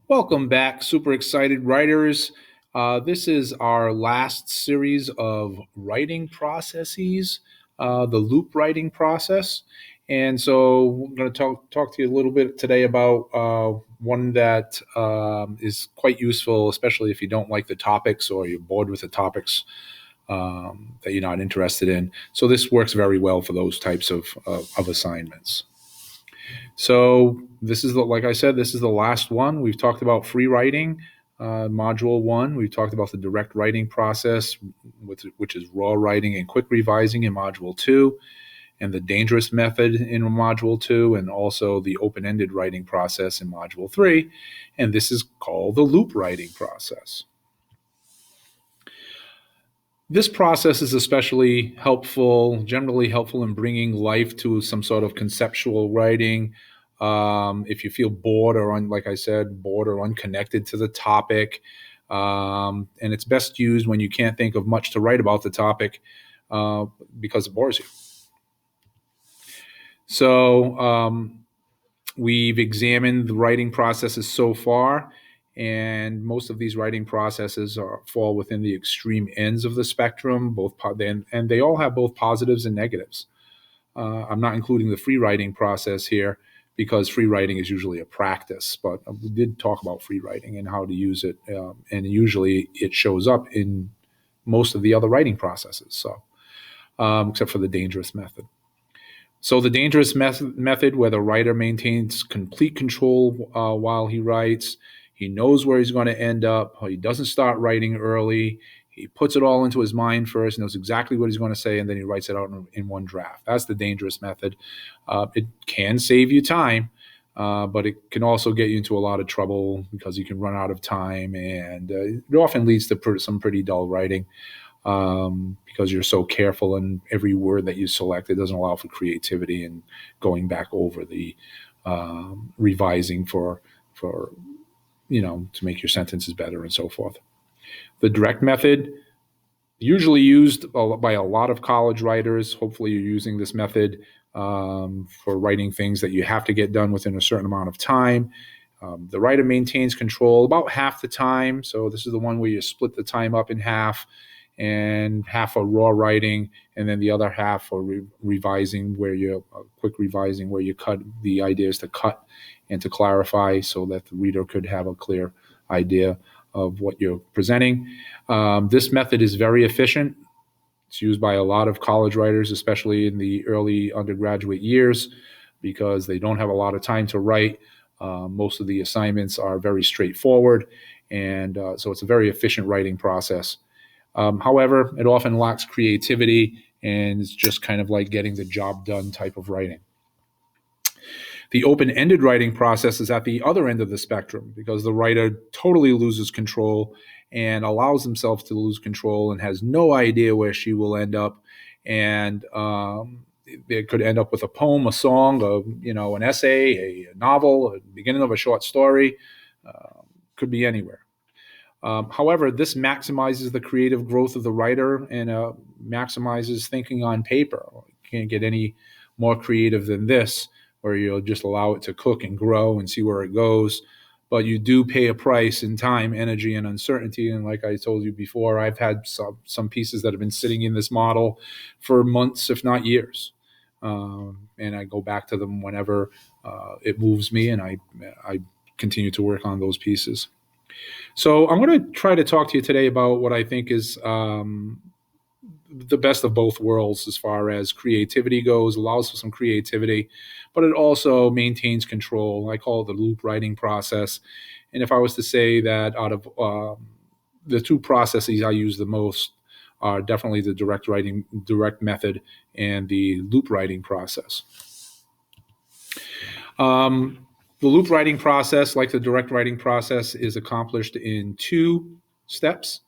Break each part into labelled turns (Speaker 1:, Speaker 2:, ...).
Speaker 1: Welcome back, super excited writers. This is our last series of writing processes, the loop writing process. And so I'm going to talk to you a little bit today about one that is quite useful, especially if you don't like the topics or you're bored with the topics that you're not interested in. So this works very well for those types of assignments. So this is like I said, this is the last one. We've talked about free writing, module one. We've talked about the direct writing process, which is raw writing and quick revising in module two, and the dangerous method in module two, and also the open-ended writing process in module three. And this is called the loop writing process. This process is especially helpful, generally helpful in bringing life to some sort of conceptual writing. If you feel bored or, like I said, bored or unconnected to the topic, and it's best used when you can't think of much to write about the topic because it bores you. So we've examined the writing processes so far, and most of these writing processes fall within the extreme ends of the spectrum, and they all have both positives and negatives. I'm not including the free writing process here because free writing is usually a practice, but we did talk about free writing and how to use it, and usually it shows up in most of the other writing processes, so except for the dangerous method. So the dangerous method, where the writer maintains complete control while he writes, he knows where he's going to end up, he doesn't start writing early, he puts it all into his mind first, knows exactly what he's going to say, and then he writes it out in one draft. That's the dangerous method. It can save you time, but it can also get you into a lot of trouble because you can run out of time, and it often leads to some pretty dull writing. Because you're so careful in every word that you select. It doesn't allow for creativity and going back over the revising for to make your sentences better and so forth. The direct method, usually used by a lot of college writers. Hopefully you're using this method for writing things that you have to get done within a certain amount of time. The writer maintains control about half the time. So this is the one where you split the time up in half, and half for raw writing, and then the other half for revising, where you quick revising, where you cut the ideas to cut and to clarify so that the reader could have a clear idea of what you're presenting. This method is very efficient. It's used by a lot of college writers, especially in the early undergraduate years, because they don't have a lot of time to write. Most of the assignments are very straightforward, and so it's a very efficient writing process. However, it often lacks creativity, and it's just kind of like getting the job done type of writing. The open-ended writing process is at the other end of the spectrum because the writer totally loses control and allows himself to lose control and has no idea where she will end up. And it could end up with a poem, a song, an essay, a novel, a beginning of a short story. Could be anywhere. However, this maximizes the creative growth of the writer and maximizes thinking on paper. You can't get any more creative than this, where you'll just allow it to cook and grow and see where it goes. But you do pay a price in time, energy, and uncertainty. And like I told you before, I've had some pieces that have been sitting in this model for months, if not years. And I go back to them whenever it moves me, and I continue to work on those pieces. So I'm going to try to talk to you today about what I think is the best of both worlds as far as creativity goes, allows for some creativity, but it also maintains control. I call it the loop writing process. And if I was to say that out of the two processes I use the most are definitely the direct method and the loop writing process. The loop writing process, like the direct writing process, is accomplished in two steps.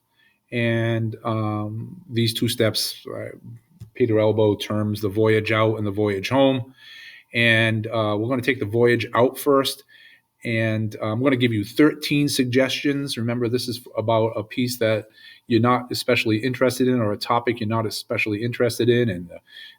Speaker 1: And these two steps, Peter Elbow terms the voyage out and the voyage home. And we're going to take the voyage out first. And I'm going to give you 13 suggestions. Remember, this is about a piece that you're not especially interested in, or a topic you're not especially interested in. And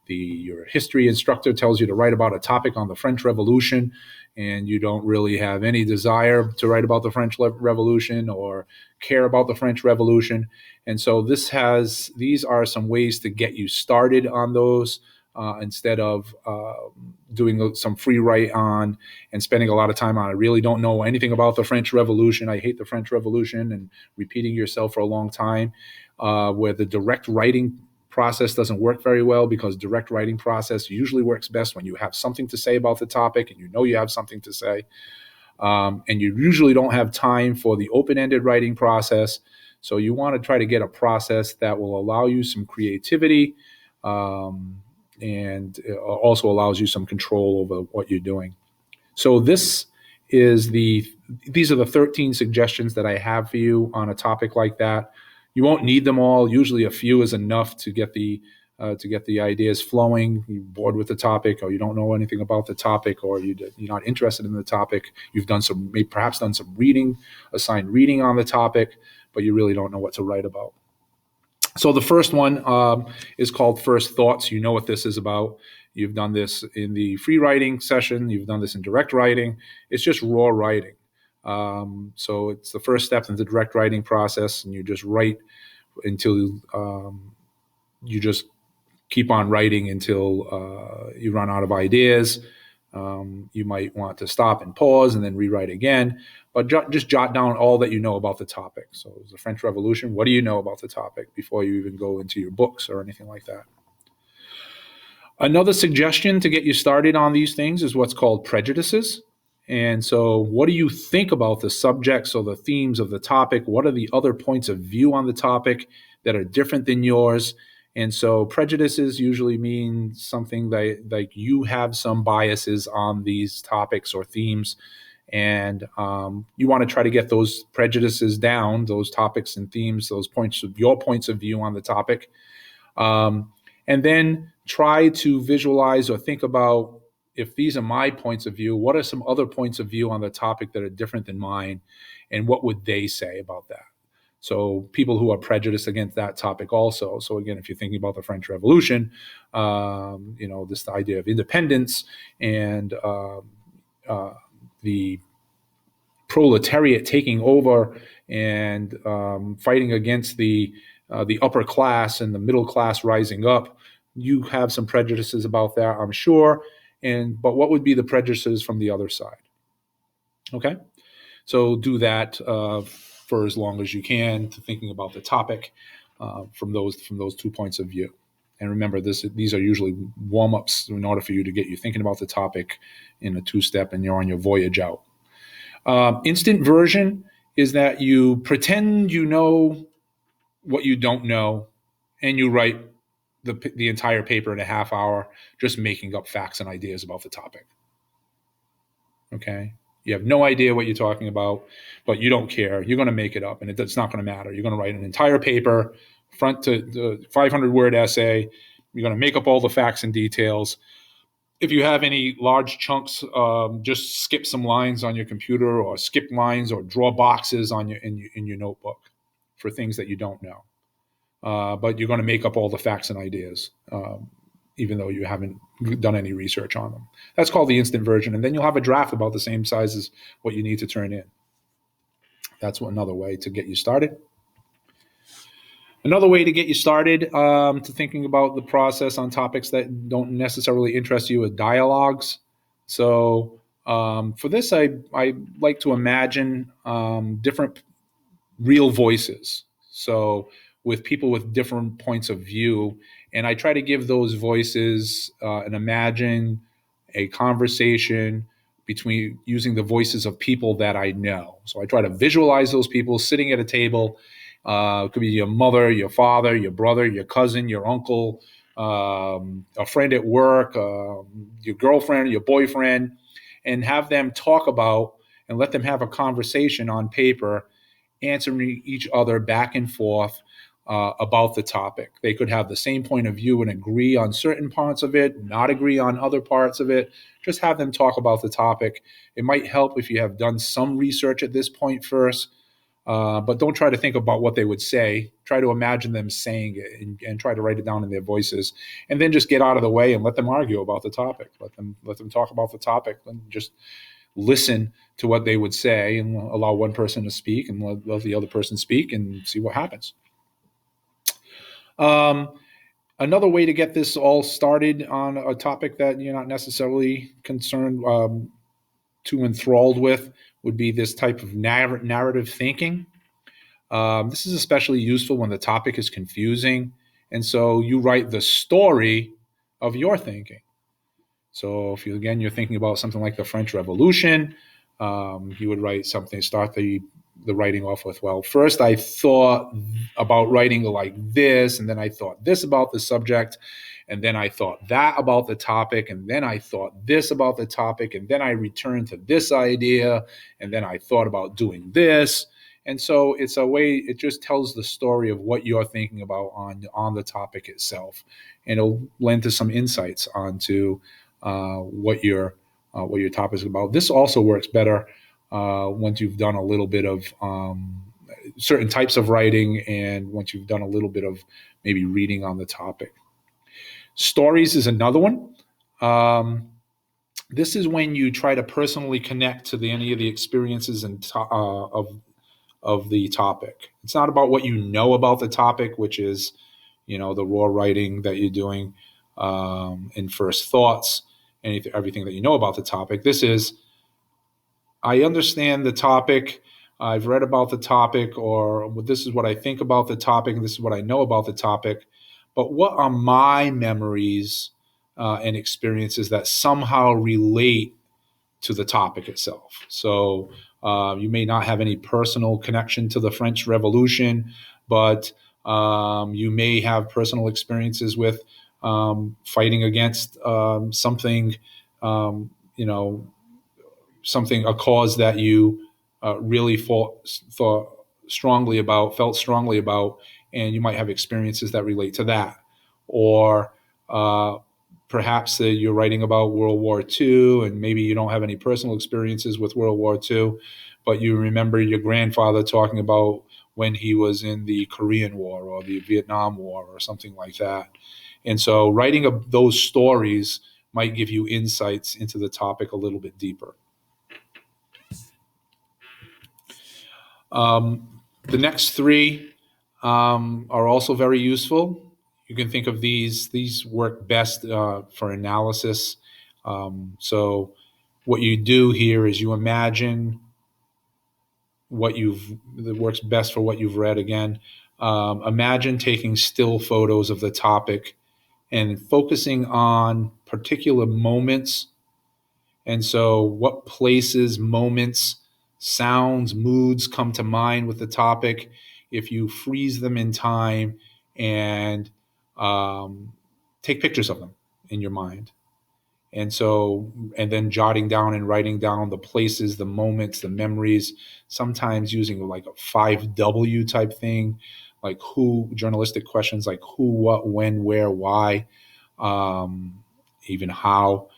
Speaker 1: your history instructor tells you to write about a topic on the French Revolution, and you don't really have any desire to write about the French Revolution or care about the French Revolution. And so these are some ways to get you started on those, instead of doing some free write on and spending a lot of time on, I really don't know anything about the French Revolution, I hate the French Revolution, and repeating yourself for a long time, where the direct writing process doesn't work very well, because direct writing process usually works best when you have something to say about the topic and you have something to say. And you usually don't have time for the open-ended writing process. So you want to try to get a process that will allow you some creativity, and also allows you some control over what you're doing. So these are the 13 suggestions that I have for you on a topic like that. You won't need them all. Usually a few is enough to get the ideas flowing. You're bored with the topic, or you don't know anything about the topic, or you're not interested in the topic. You've perhaps done some reading, assigned reading on the topic, but you really don't know what to write about. So the first one is called First Thoughts. You know what this is about. You've done this in the free writing session. You've done this in direct writing. It's just raw writing. So it's the first step in the direct writing process, and you just write until you just keep on writing until you run out of ideas. You might want to stop and pause and then rewrite again, but just jot down all that you know about the topic. So it was the French Revolution. What do you know about the topic before you even go into your books or anything like that? Another suggestion to get you started on these things is what's called prejudices. And so what do you think about the subjects or the themes of the topic? What are the other points of view on the topic that are different than yours? And so prejudices usually mean something like you have some biases on these topics or themes, and you want to try to get those prejudices down, those topics and themes, your points of view on the topic, and then try to visualize or think about, if these are my points of view, what are some other points of view on the topic that are different than mine, and what would they say about that? So people who are prejudiced against that topic also. So again, if you're thinking about the French Revolution, this idea of independence and the proletariat taking over and fighting against the upper class and the middle class rising up, you have some prejudices about that, I'm sure. But what would be the prejudices from the other side? Okay, so do that for as long as you can, to thinking about the topic from those 2 points of view. And remember, these are usually warm-ups in order for you to get you thinking about the topic in a 2-step, and you're on your voyage out. Instant version is that you pretend you know what you don't know, and you write the entire paper in a half hour, just making up facts and ideas about the topic. Okay? You have no idea what you're talking about, but you don't care. You're going to make it up, and it's not going to matter. You're going to write an entire paper, front to the 500-word essay. You're going to make up all the facts and details. If you have any large chunks, just skip some lines on your computer, or skip lines, or draw boxes in your notebook for things that you don't know. But you're going to make up all the facts and ideas, even though you haven't done any research on them. That's called the instant version. And then you'll have a draft about the same size as what you need to turn in. That's another way to get you started. Another way to get you started to thinking about the process on topics that don't necessarily interest you is dialogues. So for this, I like to imagine different real voices. So with people with different points of view, and I try to give those voices and imagine a conversation between using the voices of people that I know. So I try to visualize those people sitting at a table. It could be your mother, your father, your brother, your cousin, your uncle, a friend at work, your girlfriend, your boyfriend, and have them talk about and let them have a conversation on paper, answering each other back and forth about the topic. They could have the same point of view and agree on certain parts of it, not agree on other parts of it. Just have them talk about the topic. It might help if you have done some research at this point first, but don't try to think about what they would say. Try to imagine them saying it and try to write it down in their voices, and then just get out of the way and let them argue about the topic. Let them talk about the topic, and just listen to what they would say, and allow one person to speak, and let the other person speak, and see what happens. Another way to get this all started on a topic that you're not necessarily concerned too enthralled with would be this type of narrative thinking. This is especially useful when the topic is confusing, and so you write the story of your thinking. So if you're thinking about something like the French Revolution, you would start the writing off with, well, first I thought about writing like this, and then I thought this about the subject, and then I thought that about the topic, and then I thought this about the topic, and then I returned to this idea, and then I thought about doing this. And so it's a way, it just tells the story of what you're thinking about on the topic itself. And it'll lend to some insights onto what your topic is about. This also works better once you've done a little bit of certain types of writing, and once you've done a little bit of maybe reading on the topic. Stories is another one. This is when you try to personally connect to any of the experiences of the topic. It's not about what you know about the topic, which is, the raw writing that you're doing in first thoughts, everything that you know about the topic. This is, I understand the topic, I've read about the topic, or this is what I think about the topic, and this is what I know about the topic, but what are my memories and experiences that somehow relate to the topic itself? So you may not have any personal connection to the French Revolution, but you may have personal experiences with fighting against something, a cause that you really felt strongly about, and you might have experiences that relate to that. Or perhaps you're writing about World War II, and maybe you don't have any personal experiences with World War II, but you remember your grandfather talking about when he was in the Korean War or the Vietnam War or something like that. And so writing those stories might give you insights into the topic a little bit deeper. The next three are also very useful. You can think of these work best for analysis. So what you do here is you imagine that works best for what you've read again. Imagine taking still photos of the topic and focusing on particular moments. And so what places, moments, sounds, moods come to mind with the topic if you freeze them in time and take pictures of them in your mind. And then jotting down and writing down the places, the moments, the memories, sometimes using like a 5W type thing, like journalistic questions like who, what, when, where, why, even how,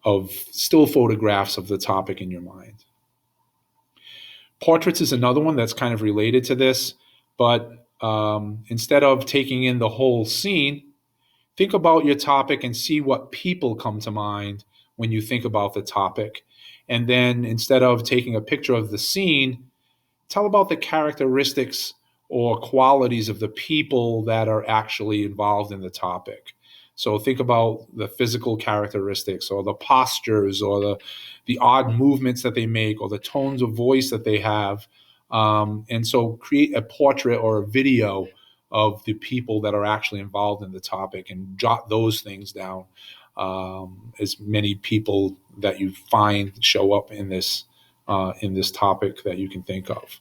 Speaker 1: of still photographs of the topic in your mind. Portraits is another one that's kind of related to this, but instead of taking in the whole scene, think about your topic and see what people come to mind when you think about the topic. And then instead of taking a picture of the scene, tell about the characteristics or qualities of the people that are actually involved in the topic. So think about the physical characteristics or the postures or the odd movements that they make or the tones of voice that they have. And so create a portrait or a video of the people that are actually involved in the topic and jot those things down. As many people that you find show up in this topic that you can think of.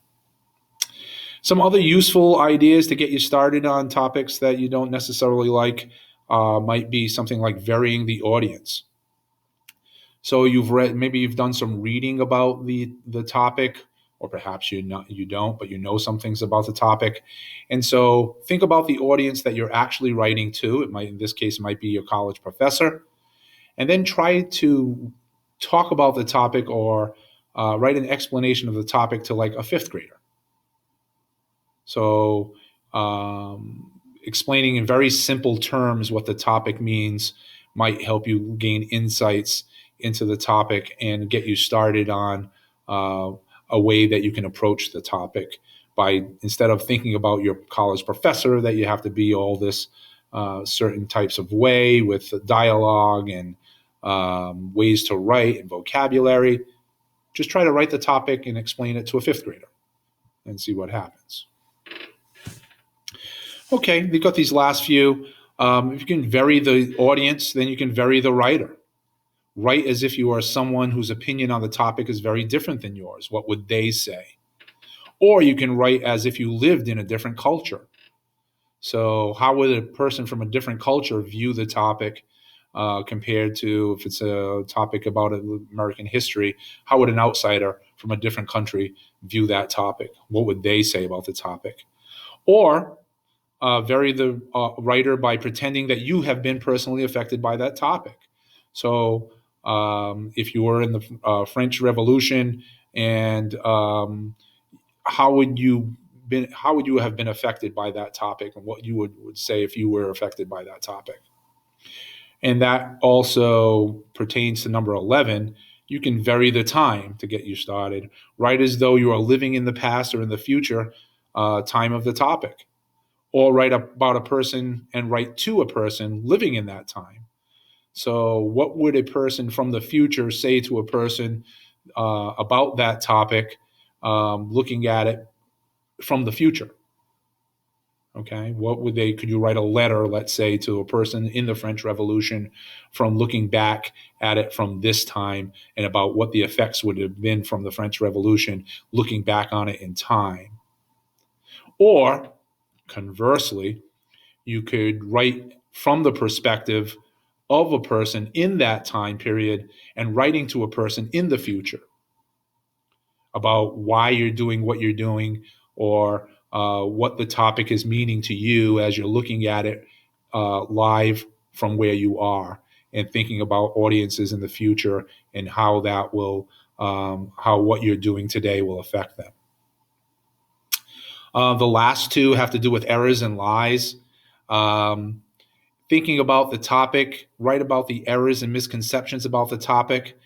Speaker 1: Some other useful ideas to get you started on topics that you don't necessarily like might be something like varying the audience. So maybe you've done some reading about the topic, or perhaps you don't, but you know some things about the topic. And so think about the audience that you're actually writing to. It might, in this case, it might be your college professor, and then try to talk about the topic or write an explanation of the topic to like a fifth grader. So explaining in very simple terms what the topic means might help you gain insights into the topic and get you started on a way that you can approach the topic by, instead of thinking about your college professor that you have to be all this certain types of way with the dialogue and ways to write and vocabulary. Just try to write the topic and explain it to a fifth grader and see what happens. Okay, we've got these last few. If you can vary the audience, then you can vary the writer. Write as if you are someone whose opinion on the topic is very different than yours. What would they say? Or you can write as if you lived in a different culture. So how would a person from a different culture view the topic compared to, if it's a topic about American history, how would an outsider from a different country view that topic? What would they say about the topic? Or vary the writer by pretending that you have been personally affected by that topic. So if you were in the French Revolution, and how would you have been affected by that topic, and what you would say if you were affected by that topic. And that also pertains to number 11. You can vary the time to get you started. Write as though you are living in the past or in the future time of the topic. Or write about a person and write to a person living in that time. So what would a person from the future say to a person about that topic, looking at it from the future? Okay, could you write a letter, let's say, to a person in the French Revolution from looking back at it from this time and about what the effects would have been from the French Revolution, looking back on it in time? Or conversely, you could write from the perspective of a person in that time period and writing to a person in the future about why you're doing what you're doing, or what the topic is meaning to you as you're looking at it live from where you are, and thinking about audiences in the future and how that will, how what you're doing today will affect them. The last two have to do with errors and lies. Thinking about the topic, write about the errors and misconceptions about the topic.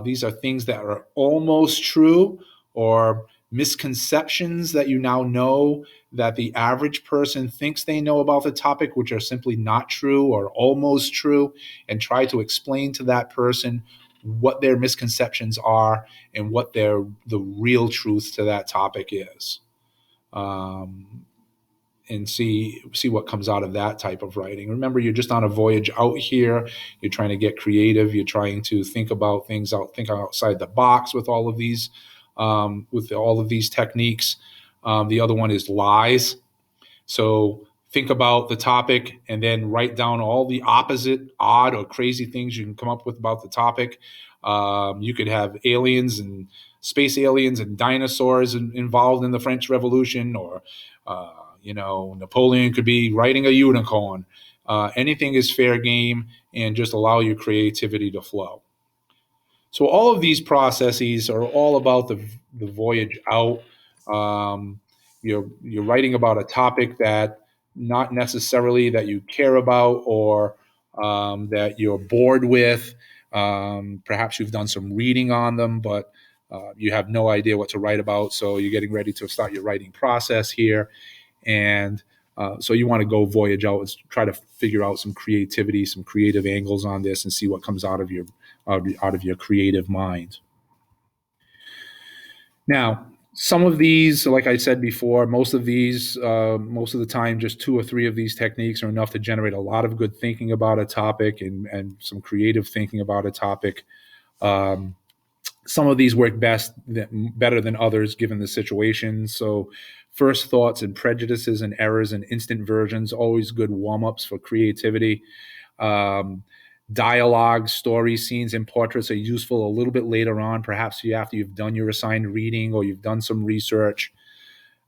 Speaker 1: These are things that are almost true, or misconceptions that you now know that the average person thinks they know about the topic, which are simply not true or almost true, and try to explain to that person what their misconceptions are and what the real truth to that topic is. And see what comes out of that type of writing. Remember, you're just on a voyage out here. You're trying to get creative. You're trying to think about things think outside the box with all of these techniques. The other one is lies. So think about the topic and then write down all the opposite, odd, or crazy things you can come up with about the topic. You could have aliens and space aliens and dinosaurs involved in the French Revolution, or Napoleon could be riding a unicorn. Anything is fair game, and just allow your creativity to flow. So all of these processes are all about the voyage out. You're writing about a topic that not necessarily that you care about, or that you're bored with. Perhaps you've done some reading on them, but you have no idea what to write about. So you're getting ready to start your writing process here. And so you want to go voyage out and try to figure out some creativity, some creative angles on this, and see what comes out of your creative mind. Now, some of these, like I said before, most of the time, just 2 or 3 of these techniques are enough to generate a lot of good thinking about a topic and some creative thinking about a topic. Some of these work better than others given the situation. So first thoughts and prejudices and errors and instant versions, always good warm-ups for creativity. Dialogue, stories, scenes, and portraits are useful a little bit later on, perhaps after you've done your assigned reading or you've done some research.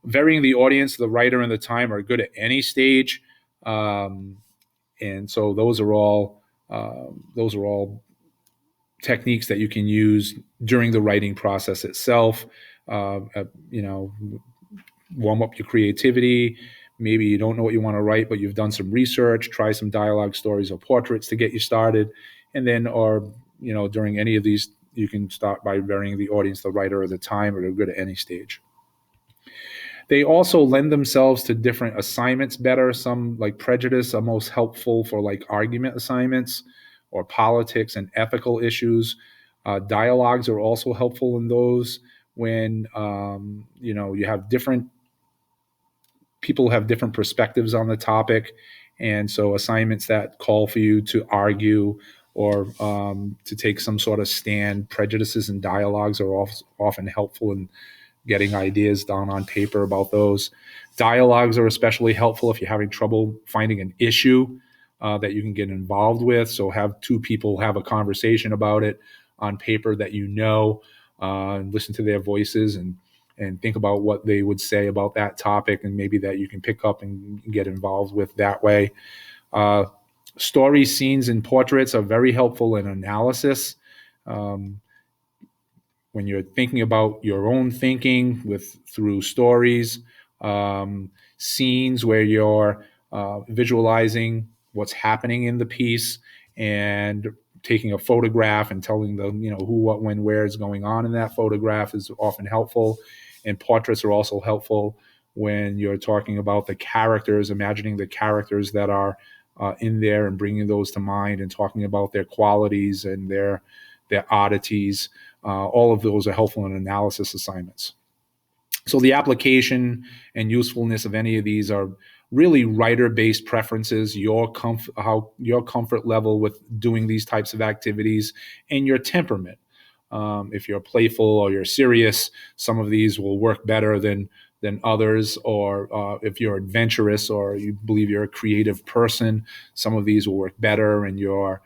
Speaker 1: Varying the audience, the writer, and the time are good at any stage, and so those are all techniques that you can use during the writing process itself. Warm up your creativity. Maybe you don't know what you want to write, but you've done some research. Try some dialogue, stories, or portraits to get you started, and then, during any of these, you can start by varying the audience, the writer, or the time, or they're good at any stage. They also lend themselves to different assignments better. Some, like prejudice, are most helpful for like argument assignments or politics and ethical issues. Dialogues are also helpful in those when you have different people have different perspectives on the topic, and so assignments that call for you to argue or to take some sort of stand. Prejudices and dialogues are often helpful in getting ideas down on paper about those. Dialogues are especially helpful if you're having trouble finding an issue that you can get involved with. So have two people have a conversation about it on paper that and listen to their voices and think about what they would say about that topic, and maybe that you can pick up and get involved with that way. Stories, scenes, and portraits are very helpful in analysis. When you're thinking about your own thinking through stories, scenes where you're visualizing what's happening in the piece and taking a photograph and telling them, who, what, when, where is going on in that photograph is often helpful. And portraits are also helpful when you're talking about the characters, imagining the characters that are in there and bringing those to mind and talking about their qualities and their oddities. All of those are helpful in analysis assignments. So the application and usefulness of any of these are really writer-based preferences, your comfort level with doing these types of activities, and your temperament. If you're playful or you're serious, some of these will work better than others. Or if you're adventurous or you believe you're a creative person, some of these will work better. And your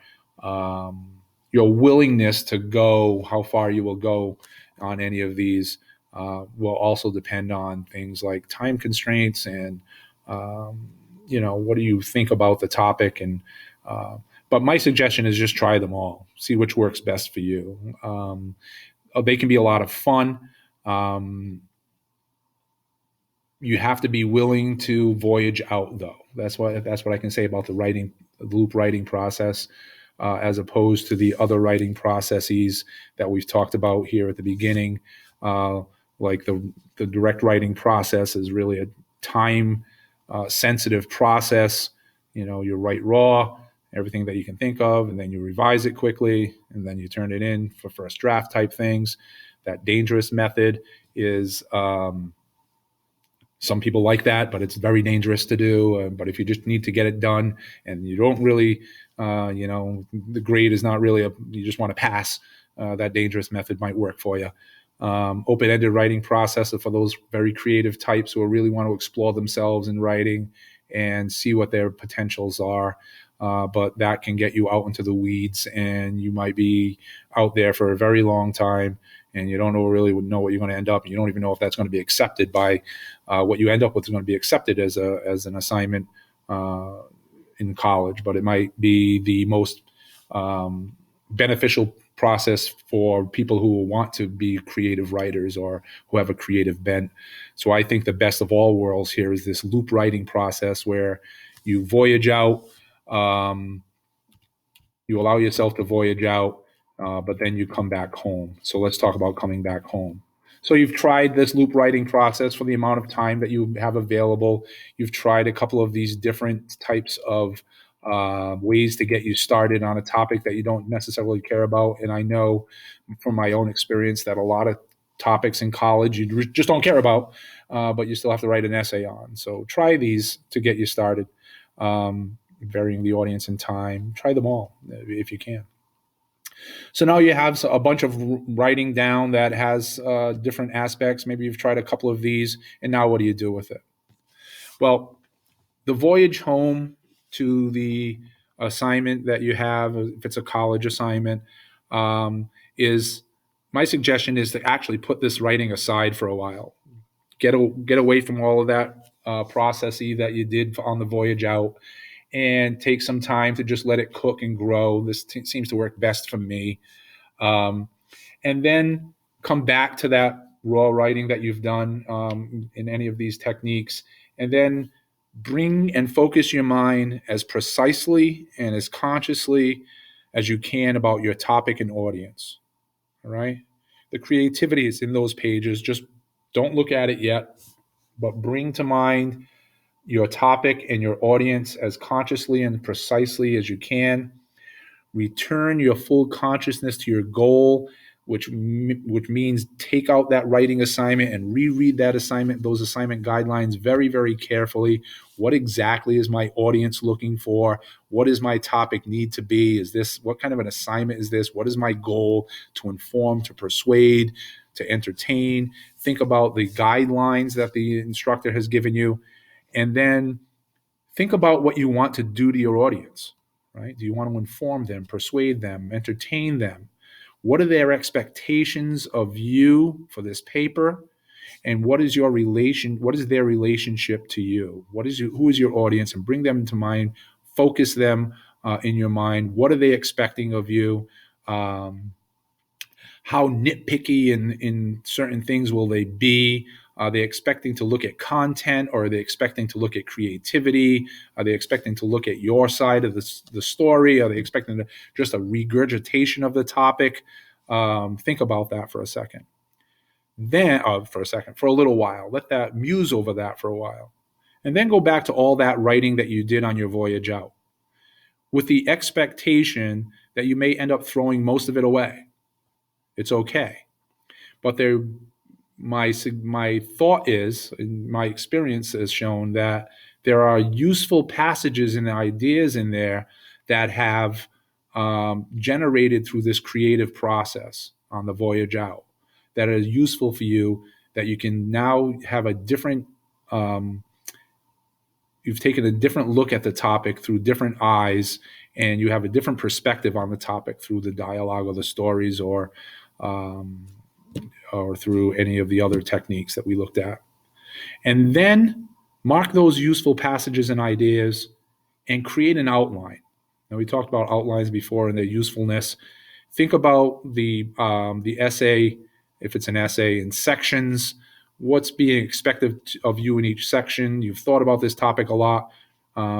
Speaker 1: willingness to go, how far you will go on any of these, will also depend on things like time constraints and what do you think about the topic. And but my suggestion is just try them all, see which works best for you. They can be a lot of fun. You have to be willing to voyage out, though. That's what I can say about the loop writing process, as opposed to the other writing processes that we've talked about here at the beginning. Like the direct writing process is really a time sensitive process. You write raw, everything that you can think of, and then you revise it quickly, and then you turn it in for first draft type things. That dangerous method is, some people like that, but it's very dangerous to do. But if you just need to get it done and you don't really, the grade is not really you just want to pass, that dangerous method might work for you. Open-ended writing process for those very creative types who really want to explore themselves in writing and see what their potentials are. But that can get you out into the weeds, and you might be out there for a very long time, and you don't really know what you're going to end up. And you don't even know if that's going to be accepted by what you end up with is going to be accepted as an assignment in college. But it might be the most beneficial process for people who want to be creative writers or who have a creative bent. So I think the best of all worlds here is this loop writing process where you voyage out. You allow yourself to voyage out, but then you come back home. So let's talk about coming back home. So you've tried this loop writing process for the amount of time that you have available. You've tried a couple of these different types of ways to get you started on a topic that you don't necessarily care about. And I know from my own experience that a lot of topics in college you just don't care about, but you still have to write an essay on. So try these to get you started. Varying the audience and time. Try them all if you can. So now you have a bunch of writing down that has different aspects. Maybe you've tried a couple of these, and now what do you do with it? Well, the voyage home to the assignment that you have, if it's a college assignment, is my suggestion is to actually put this writing aside for a while. Get away from all of that processy that you did on the voyage out, and take some time to just let it cook and grow. This seems to work best for me. And then come back to that raw writing that you've done in any of these techniques, and then bring and focus your mind as precisely and as consciously as you can about your topic and audience. All right? The creativity is in those pages. Just don't look at it yet, but bring to mind your topic and your audience as consciously and precisely as you can. Return your full consciousness to your goal, which means take out that writing assignment and reread that assignment, those assignment guidelines very, very carefully. What exactly is my audience looking for? What does my topic need to be? What kind of an assignment is this? What is my goal? To inform, to persuade, to entertain. Think about the guidelines that the instructor has given you, and then think about what you want to do to your audience, right? Do you want to inform them, persuade them, entertain them? What are their expectations of you for this paper? And what is their relationship to you? Who is your audience? And bring them into mind, focus them in your mind. What are they expecting of you? How nitpicky in certain things will they be? Are they expecting to look at content, or are they expecting to look at creativity? Are they expecting to look at your side of the story? Are they expecting just a regurgitation of the topic? Think about that for a second. For a little while. Let that muse over that for a while. And then go back to all that writing that you did on your voyage out, with the expectation that you may end up throwing most of it away. It's okay. But my thought is, my experience has shown that there are useful passages and ideas in there that have generated through this creative process on the voyage out that are useful for you, that you can now have a different, you've taken a different look at the topic through different eyes, and you have a different perspective on the topic through the dialogue or the stories, or through any of the other techniques that we looked at. And then mark those useful passages and ideas and create an outline. Now, we talked about outlines before and their usefulness. Think about the essay, if it's an essay, in sections. What's being expected of you in each section? You've thought about this topic a lot.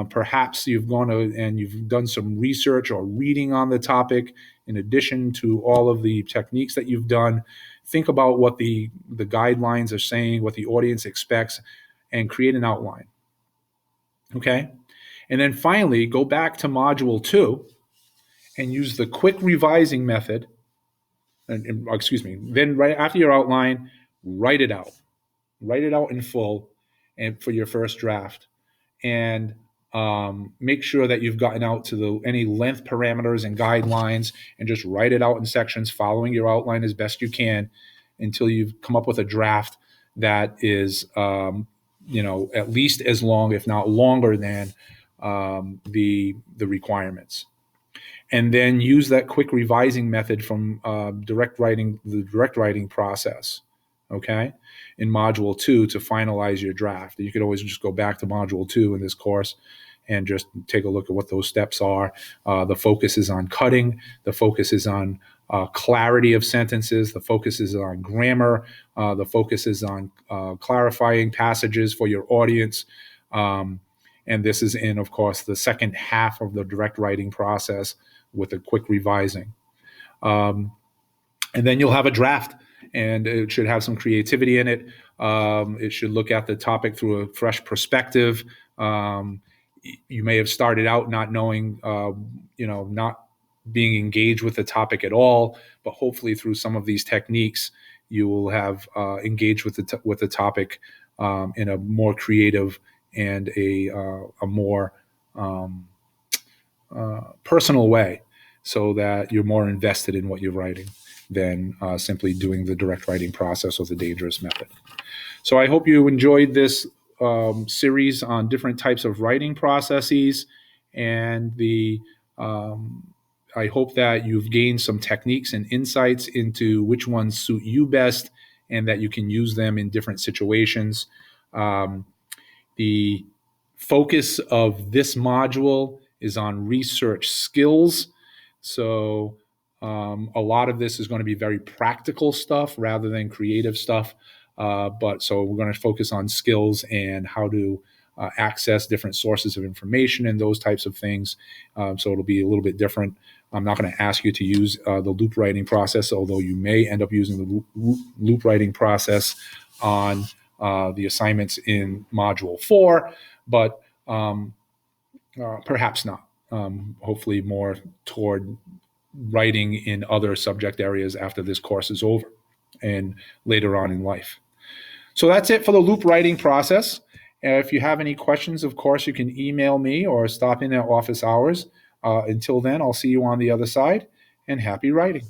Speaker 1: Perhaps you've gone and you've done some research or reading on the topic in addition to all of the techniques that you've done. Think about what the guidelines are saying, what the audience expects, and create an outline. Okay? And then finally, go back to Module 2 and use the quick revising method. Then right after your outline, write it out. Write it out in full and for your first draft. And make sure that you've gotten out to any length parameters and guidelines, and just write it out in sections, following your outline as best you can, until you've come up with a draft that is, at least as long, if not longer than the requirements. And then use that quick revising method from the direct writing process. Okay, in Module 2 to finalize your draft. You could always just go back to Module 2 in this course and just take a look at what those steps are. The focus is on cutting. The focus is on clarity of sentences. The focus is on grammar. The focus is on clarifying passages for your audience. And this is in, of course, the second half of the direct writing process with a quick revising. And then you'll have a draft. And it should have some creativity in it. It should look at the topic through a fresh perspective. You may have started out not knowing, not being engaged with the topic at all, but hopefully through some of these techniques, you will have engaged with the topic in a more creative and a more personal way, so that you're more invested in what you're writing than simply doing the direct writing process or the dangerous method. So I hope you enjoyed this series on different types of writing processes, and I hope that you've gained some techniques and insights into which ones suit you best and that you can use them in different situations. The focus of this module is on research skills. So a lot of this is going to be very practical stuff rather than creative stuff. But so we're going to focus on skills and how to access different sources of information and those types of things. So it'll be a little bit different. I'm not going to ask you to use the loop writing process, although you may end up using the loop writing process on the assignments in Module 4, but perhaps not. Hopefully more toward writing in other subject areas after this course is over and later on in life. So that's it for the loop writing process. If you have any questions, of course, you can email me or stop in at office hours. Until then, I'll see you on the other side, and happy writing.